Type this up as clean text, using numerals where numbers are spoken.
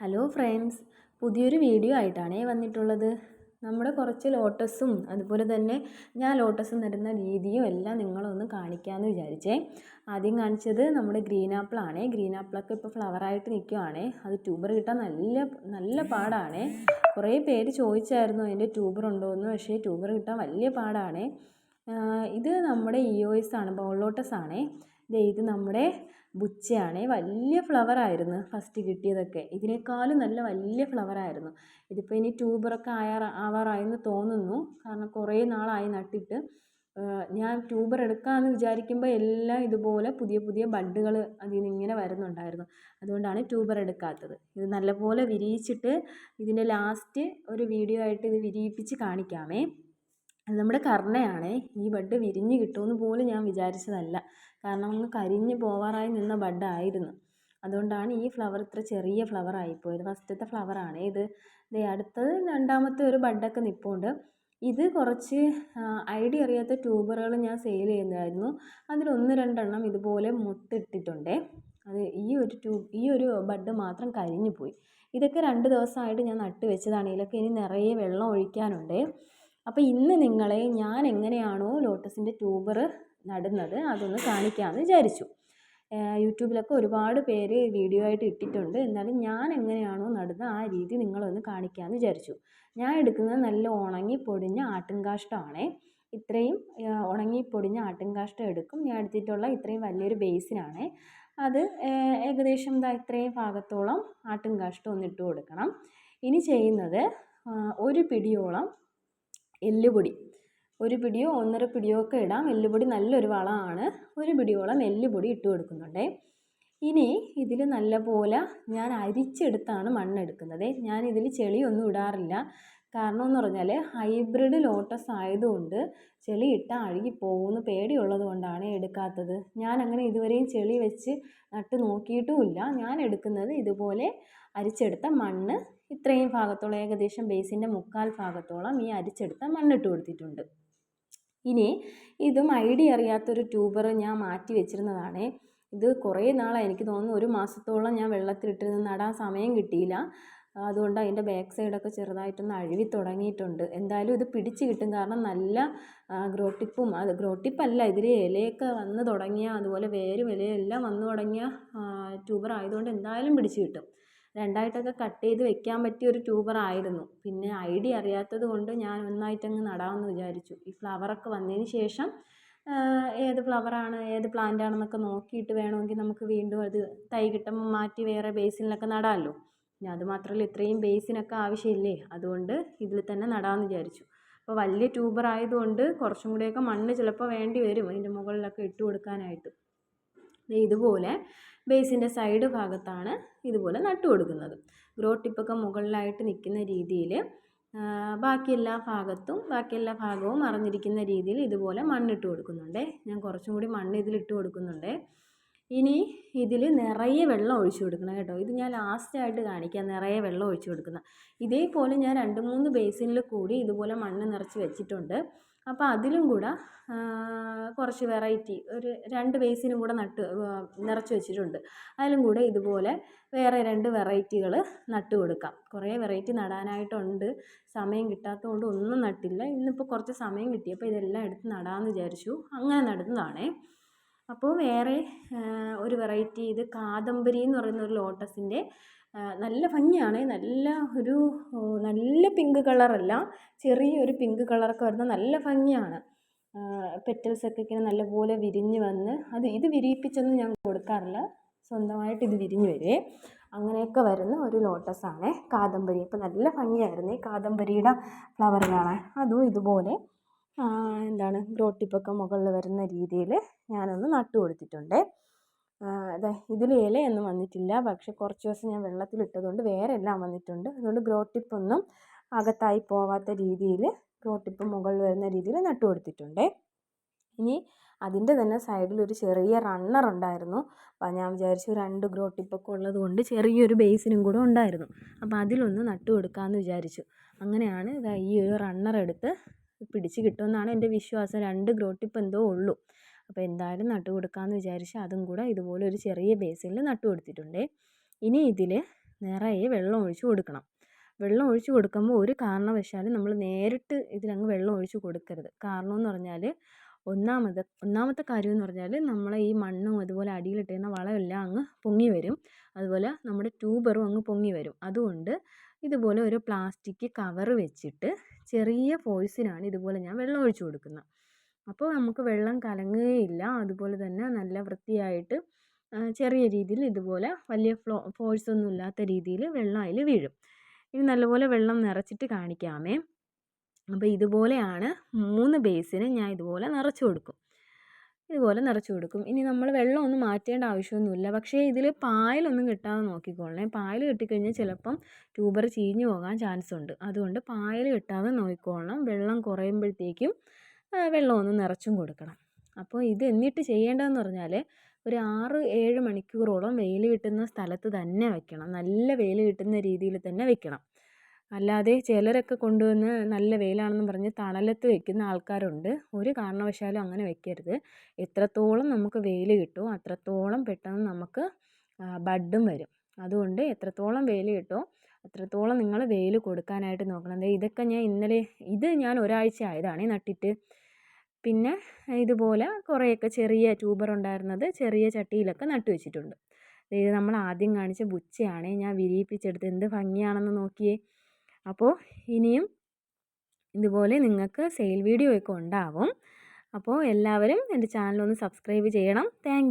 Hello friends, പുതിയൊരു video ആയിട്ടാണ് വന്നിട്ടുള്ളത്. നമ്മുടെ കുറച്ച് ലോട്ടസും അതുപോലെ തന്നെ ഞാൻ ലോട്ടസ് നടുന്ന രീതിയും എല്ലാം നിങ്ങളൊന്ന് കാണിക്കാമെന്ന് വിചാരിച്ചേ. ആദ്യം കാണിച്ചത് നമ്മുടെ ഗ്രീൻ ആപ്പിളാണ്. ഗ്രീൻ ആപ്പിളൊക്കെ ഇപ്പോൾ ഫ്ലവറായിട്ട് നിൽക്കുവാണ്. അത് ട്യൂബർ കിട്ടാൻ നല്ല നല്ല പാടാണ്. കുറേ പേര് ചോദിച്ചായിരുന്നു അതിൻ്റെ ട്യൂബർ ഉണ്ടോയെന്ന്. പക്ഷേ ട്യൂബർ കിട്ടാൻ വലിയ പാടാണ്. ഇത് നമ്മുടെ EOS ആണ്, ബോൾ ലോട്ടസ് ആണ്. ഇത് നമ്മുടെ ബുച്ചയാണ്. വലിയ ഫ്ലവറായിരുന്നു ഫസ്റ്റ് കിട്ടിയതൊക്കെ. ഇതിനേക്കാളും നല്ല വലിയ ഫ്ലവറായിരുന്നു. ഇതിപ്പോൾ ഇനി ട്യൂബറൊക്കെ ആവാറായെന്ന് തോന്നുന്നു. കാരണം കുറേ നാളായി നട്ടിട്ട്. ഞാൻ ട്യൂബർ എടുക്കാമെന്ന് വിചാരിക്കുമ്പോൾ എല്ലാം ഇതുപോലെ പുതിയ പുതിയ ബഡ്ഡുകൾ അതിൽ നിന്ന് ഇങ്ങനെ വരുന്നുണ്ടായിരുന്നു. അതുകൊണ്ടാണ് ട്യൂബർ എടുക്കാത്തത്. ഇത് നല്ലപോലെ വിരിയിച്ചിട്ട് ഇതിൻ്റെ ലാസ്റ്റ് ഒരു വീഡിയോ ആയിട്ട് ഇത് വിരിയിപ്പിച്ച് കാണിക്കാമേ. അത് നമ്മുടെ കർണയാണ്. ഈ ബഡ് വിരിഞ്ഞ് കിട്ടുമെന്ന് പോലും ഞാൻ വിചാരിച്ചതല്ല. കാരണം ഒന്ന് കരിഞ്ഞ് പോവാറായി നിന്ന ബഡായിരുന്നു. അതുകൊണ്ടാണ് ഈ ഫ്ലവർ ഇത്ര ചെറിയ ഫ്ലവർ ആയിപ്പോയത്. ഫസ്റ്റത്തെ ഫ്ലവറാണ് ഇത്. അടുത്തത് രണ്ടാമത്തെ ഒരു ബഡൊക്കെ നിൽപ്പുണ്ട്. ഇത് കുറച്ച് ഐഡിയ അറിയാത്ത ട്യൂബറുകൾ ഞാൻ സെയിൽ ചെയ്യുന്നതായിരുന്നു. അതിൽ 1-2 ഇതുപോലെ മുട്ടിട്ടിട്ടുണ്ട്. അത് ഈ ഒരു ബഡ് മാത്രം കരിഞ്ഞു പോയി. ഇതൊക്കെ 2 ദിവസമായിട്ട് ഞാൻ നട്ട് വെച്ചതാണ്. ഇതിലൊക്കെ ഇനി നിറയെ വെള്ളം ഒഴിക്കാനുണ്ട്. അപ്പോൾ ഇന്ന് നിങ്ങളെ ഞാൻ എങ്ങനെയാണോ ലോട്ടസിൻ്റെ ട്യൂബർ നടുന്നത് അതൊന്ന് കാണിക്കാമെന്ന് വിചാരിച്ചു. യൂട്യൂബിലൊക്കെ ഒരുപാട് പേര് വീഡിയോ ആയിട്ട് ഇട്ടിട്ടുണ്ട്. എന്നാലും ഞാൻ എങ്ങനെയാണോ നടുന്നത് ആ രീതി നിങ്ങളൊന്ന് കാണിക്കാമെന്ന് വിചാരിച്ചു. ഞാൻ എടുക്കുന്നത് നല്ല ഉണങ്ങി പൊടിഞ്ഞ ആട്ടിൻകാഷ്ടമാണ്. ഇത്രയും ഉണങ്ങി പൊടിഞ്ഞ ആട്ടിൻകാഷ്ടം എടുക്കും. ഞാൻ എടുത്തിട്ടുള്ള ഇത്രയും വലിയൊരു ബേസിനാണ്. അത് ഏകദേശം ഇത്രയും ഭാഗത്തോളം ആട്ടിൻകാഷ്ടം ഒന്നിട്ട് കൊടുക്കണം. ഇനി ചെയ്യുന്നത് ഒരു പിടിയോളം എല്ലുപൊടി, ഒരു പിടിയോ 1.5 പിടിയോ ഒക്കെ ഇടാം. എല്ലുപൊടി നല്ലൊരു വളമാണ്. ഒരു പിടിയോളം എല്ലുപൊടി ഇട്ട് കൊടുക്കുന്നുണ്ട്. ഇനി ഇതിൽ നല്ലപോലെ ഞാൻ അരിച്ചെടുത്താണ് മണ്ണെടുക്കുന്നത്. ഞാൻ ഇതിൽ ചെളിയൊന്നും ഇടാറില്ല. കാരണം എന്ന് പറഞ്ഞാൽ ഹൈബ്രിഡ് ലോട്ടസ് ആയതുകൊണ്ട് ചെളി ഇട്ടാൽ അഴുകിപ്പോകുമെന്ന് പേടിയുള്ളത് കൊണ്ടാണ് എടുക്കാത്തത്. ഞാൻ അങ്ങനെ ഇതുവരെയും ചെളി വെച്ച് നട്ട് നോക്കിയിട്ടുമില്ല. ഞാൻ എടുക്കുന്നത് ഇതുപോലെ അരിച്ചെടുത്ത മണ്ണ് ഇത്രയും ഭാഗത്തോളം, ഏകദേശം ബേസിൻ്റെ 1/4 ഭാഗത്തോളം ഈ അരിച്ചെടുത്ത മണ്ണിട്ട് കൊടുത്തിട്ടുണ്ട്. ഇനി ഇതും ഐഡിയ അറിയാത്തൊരു ട്യൂബർ ഞാൻ മാറ്റി വെച്ചിരുന്നതാണ്. ഇത് കുറേ നാളായി, എനിക്ക് തോന്നുന്നു 1 മാസത്തോളം ഞാൻ വെള്ളത്തിലിട്ടിരുന്ന് നടാൻ സമയം കിട്ടിയില്ല. അതുകൊണ്ട് അതിൻ്റെ ബാക്ക് സൈഡൊക്കെ ചെറുതായിട്ടൊന്ന് അഴുകി തുടങ്ങിയിട്ടുണ്ട്. എന്തായാലും ഇത് പിടിച്ച് കിട്ടും. കാരണം നല്ല ഗ്രോട്ടിപ്പും, അത് ഗ്രോട്ടിപ്പല്ല, ഇതിൽ ഇലയൊക്കെ വന്ന് തുടങ്ങിയ, അതുപോലെ വേരും ഇലയും എല്ലാം വന്നു തുടങ്ങിയ ട്യൂബർ ആയതുകൊണ്ട് എന്തായാലും പിടിച്ച് കിട്ടും. 2ആയിട്ടൊക്കെ കട്ട് ചെയ്ത് വെക്കാൻ പറ്റിയ ഒരു ട്യൂബർ ആയിരുന്നു. പിന്നെ ഐഡിയ അറിയാത്തത് കൊണ്ട് ഞാൻ ഒന്നായിട്ടങ്ങ് നടാമെന്ന് വിചാരിച്ചു. ഈ ഫ്ലവറൊക്കെ വന്നതിന് ശേഷം ഏത് ഫ്ലവറാണ് ഏത് പ്ലാന്റ് ആണെന്നൊക്കെ നോക്കിയിട്ട് വേണമെങ്കിൽ നമുക്ക് വീണ്ടും അത് തൈ കിട്ടുമ്പോൾ മാറ്റി വേറെ ബേസിനിലൊക്കെ നടാമല്ലോ. പിന്നെ അതുമാത്രമല്ല, ഇത്രയും ബേസിനൊക്കെ ആവശ്യമില്ലേ, അതുകൊണ്ട് ഇതിൽ തന്നെ നടാമെന്ന് വിചാരിച്ചു. അപ്പോൾ വലിയ ട്യൂബർ ആയതുകൊണ്ട് കുറച്ചും കൂടിയൊക്കെ മണ്ണ് ചിലപ്പോൾ വേണ്ടി വരും അതിൻ്റെ മുകളിലൊക്കെ ഇട്ട് കൊടുക്കാനായിട്ട്. ഇതുപോലെ ബേസിൻ്റെ സൈഡ് ഭാഗത്താണ് ഇതുപോലെ നട്ടു കൊടുക്കുന്നത്. ഗ്രോ ടിപ്പൊക്കെ മുകളിലായിട്ട് നിൽക്കുന്ന രീതിയിൽ ബാക്കി എല്ലാ ഭാഗവും മറഞ്ഞിരിക്കുന്ന രീതിയിൽ ഇതുപോലെ മണ്ണിട്ട് കൊടുക്കുന്നുണ്ട്. ഞാൻ കുറച്ചും കൂടി മണ്ണ് ഇതിലിട്ട് കൊടുക്കുന്നുണ്ട്. ഇനി ഇതിൽ നിറയെ വെള്ളം ഒഴിച്ചു കൊടുക്കണം കേട്ടോ. ഇത് ഞാൻ ലാസ്റ്റായിട്ട് കാണിക്കാം, നിറയെ വെള്ളം ഒഴിച്ചു കൊടുക്കുന്നത്. ഇതേപോലെ ഞാൻ 2-3 ബേസിനിൽ കൂടി ഇതുപോലെ മണ്ണ് നിറച്ച് വെച്ചിട്ടുണ്ട്. അപ്പോൾ അതിലും കൂടെ കുറച്ച് വെറൈറ്റി, ഒരു 2 ബേസിനും കൂടെ നിറച്ച് വെച്ചിട്ടുണ്ട്. അതിലും കൂടെ ഇതുപോലെ വേറെ 2 വെറൈറ്റികൾ നട്ട് കൊടുക്കാം. കുറേ വെറൈറ്റി നടാനായിട്ടുണ്ട്. സമയം കിട്ടാത്തതുകൊണ്ട് ഒന്നും നട്ടില്ല. ഇന്നിപ്പോൾ കുറച്ച് സമയം കിട്ടിയപ്പോൾ ഇതെല്ലാം എടുത്ത് നടാമെന്ന് വിചാരിച്ചു. അങ്ങനെ നടുന്നതാണേ. അപ്പോൾ വേറെ ഒരു വെറൈറ്റി, ഇത് കാദംബരി എന്ന് പറയുന്ന ഒരു ലോട്ടസിൻ്റെ നല്ല ഭംഗിയാണ്. നല്ല പിങ്ക് കളറല്ല, ചെറിയൊരു പിങ്ക് കളറൊക്കെ വരുന്ന നല്ല ഭംഗിയാണ്. പെറ്റൽസൊക്കെ ഇങ്ങനെ നല്ലപോലെ വിരിഞ്ഞ് വന്ന്, ഇത് വിരിയിപ്പിച്ചൊന്നും ഞാൻ കൊടുക്കാറില്ല, സ്വന്തമായിട്ട് ഇത് വിരിഞ്ഞ് വരുവേ. അങ്ങനെയൊക്കെ വരുന്ന ഒരു ലോട്ടസാണ് കാദംബരി. ഇപ്പോൾ നല്ല ഭംഗിയായിരുന്നു ഈ കാദംബരിയുടെ ഫ്ലവർ കാണാൻ. അതും ഇതുപോലെ ഗ്രോ ടിപ്പൊക്കെ മുകളിൽ വരുന്ന രീതിയിൽ ഞാനൊന്ന് നട്ടു കൊടുത്തിട്ടുണ്ട്. ഇതിൽ ഇലയൊന്നും വന്നിട്ടില്ല, പക്ഷെ കുറച്ച് ദിവസം ഞാൻ വെള്ളത്തിലിട്ടതുകൊണ്ട് വേറെ എല്ലാം വന്നിട്ടുണ്ട്. അതുകൊണ്ട് ഗ്രോ ടിപ്പൊന്നും അകത്തായി പോവാത്ത രീതിയിൽ ഗ്രോ ടിപ്പ് മുകളിൽ വരുന്ന രീതിയിൽ നട്ടു കൊടുത്തിട്ടുണ്ട്. ഇനി അതിൻ്റെ തന്നെ സൈഡിൽ ഒരു ചെറിയ റണ്ണർ ഉണ്ടായിരുന്നു. അപ്പോൾ ഞാൻ വിചാരിച്ചു 2 ഗ്രോ ടിപ്പൊക്കെ ഉള്ളത് കൊണ്ട് ചെറിയൊരു ബേസിനും കൂടെ ഉണ്ടായിരുന്നു. അപ്പോൾ അതിലൊന്ന് നട്ടു കൊടുക്കാമെന്ന് വിചാരിച്ചു. അങ്ങനെയാണ് ഈ ഒരു റണ്ണർ എടുത്ത് പിടിച്ച് കിട്ടുമെന്നാണ് എൻ്റെ വിശ്വാസം. 2 ഗ്രോ ടിപ്പ് എന്തോ ഉള്ളൂ. അപ്പോൾ എന്തായാലും നട്ടു കൊടുക്കാമെന്ന് വിചാരിച്ച് അതും കൂടെ ഇതുപോലെ ഒരു ചെറിയ ബേസിനിൽ നട്ടു കൊടുത്തിട്ടുണ്ട്. ഇനി ഇതിൽ നിറയെ വെള്ളം ഒഴിച്ച് കൊടുക്കണം. വെള്ളം ഒഴിച്ച് കൊടുക്കുമ്പോൾ ഒരു കാരണവശാലും നമ്മൾ നേരിട്ട് ഇതിലങ്ങ് വെള്ളം ഒഴിച്ച് കൊടുക്കരുത്. കാരണമെന്ന് പറഞ്ഞാൽ ഒന്നാമത്തെ കാര്യമെന്ന് പറഞ്ഞാൽ നമ്മളെ ഈ മണ്ണും അതുപോലെ അടിയിലിട്ടിരുന്ന വളമെല്ലാം അങ്ങ് പൊങ്ങി വരും. അതുപോലെ നമ്മുടെ ട്യൂബറും അങ്ങ് പൊങ്ങി വരും. അതുകൊണ്ട് ഇതുപോലെ ഒരു പ്ലാസ്റ്റിക് കവറ് വെച്ചിട്ട് ചെറിയ ഫോഴ്സിനാണ് ഇതുപോലെ ഞാൻ വെള്ളം ഒഴിച്ച് കൊടുക്കുന്നത്. അപ്പോൾ നമുക്ക് വെള്ളം കലങ്ങുകയില്ല. അതുപോലെ തന്നെ നല്ല വൃത്തിയായിട്ട് ചെറിയ രീതിയിൽ ഇതുപോലെ വലിയ ഫോഴ്സൊന്നും ഇല്ലാത്ത രീതിയിൽ വെള്ളം അതിൽ വീഴും. ഇനി നല്ലപോലെ വെള്ളം നിറച്ചിട്ട് കാണിക്കാമേ. അപ്പോൾ ഇതുപോലെയാണ് 3 ബേസിന് ഞാൻ ഇതുപോലെ നിറച്ച് കൊടുക്കും. ഇനി നമ്മൾ വെള്ളമൊന്നും മാറ്റേണ്ട ആവശ്യമൊന്നുമില്ല. പക്ഷേ ഇതിൽ പായലൊന്നും കെട്ടാതെ നോക്കിക്കോളണേ. പായൽ കെട്ടിക്കഴിഞ്ഞാൽ ചിലപ്പം ട്യൂബർ ചീഞ്ഞു പോകാൻ ചാൻസ് ഉണ്ട്. അതുകൊണ്ട് പായൽ കെട്ടാതെ നോക്കിക്കോളണം. വെള്ളം കുറയുമ്പോഴത്തേക്കും വെള്ളം ഒന്ന് നിറച്ചും കൊടുക്കണം. അപ്പോൾ ഇത് എന്നിട്ട് ചെയ്യേണ്ടതെന്ന് പറഞ്ഞാൽ ഒരു 6-7 മണിക്കൂറോളം വെയിൽ കിട്ടുന്ന സ്ഥലത്ത് തന്നെ വെക്കണം. നല്ല വെയിൽ കിട്ടുന്ന രീതിയിൽ തന്നെ വെക്കണം. അല്ലാതെ ചിലരൊക്കെ കൊണ്ടുവന്ന് നല്ല വെയിലാണെന്ന് പറഞ്ഞ് തണലത്ത് വെക്കുന്ന ആൾക്കാരുണ്ട്. ഒരു കാരണവശാലും അങ്ങനെ വെക്കരുത്. എത്രത്തോളം നമുക്ക് വെയിൽ കിട്ടുമോ അത്രത്തോളം പെട്ടെന്ന് നമുക്ക് ബഡ്ഡും വരും. അതുകൊണ്ട് എത്രത്തോളം വെയിൽ കിട്ടുമോ അത്രത്തോളം നിങ്ങൾ വെയിൽ കൊടുക്കാനായിട്ട് നോക്കണം. ഇതൊക്കെ ഞാൻ ഒരാഴ്ച ആയതാണ് നട്ടിട്ട്. പിന്നെ ഇതുപോലെ കുറേയൊക്കെ ചെറിയ ട്യൂബർ ഉണ്ടായിരുന്നത് ചെറിയ ചട്ടിയിലൊക്കെ നട്ടു വെച്ചിട്ടുണ്ട്. ഇത് നമ്മൾ ആദ്യം കാണിച്ച ബുച്ചയാണ് ഞാൻ വിരിയിപ്പിച്ചെടുത്ത്. എന്ത് ഭംഗിയാണെന്ന് നോക്കിയേ. അപ്പോൾ ഇനിയും ഇതുപോലെ നിങ്ങൾക്ക് സെയിൽ വീഡിയോ ഒക്കെ ഉണ്ടാവും. അപ്പോൾ എല്ലാവരും എൻ്റെ ചാനൽ ഒന്ന് സബ്സ്ക്രൈബ് ചെയ്യണം. Thank you.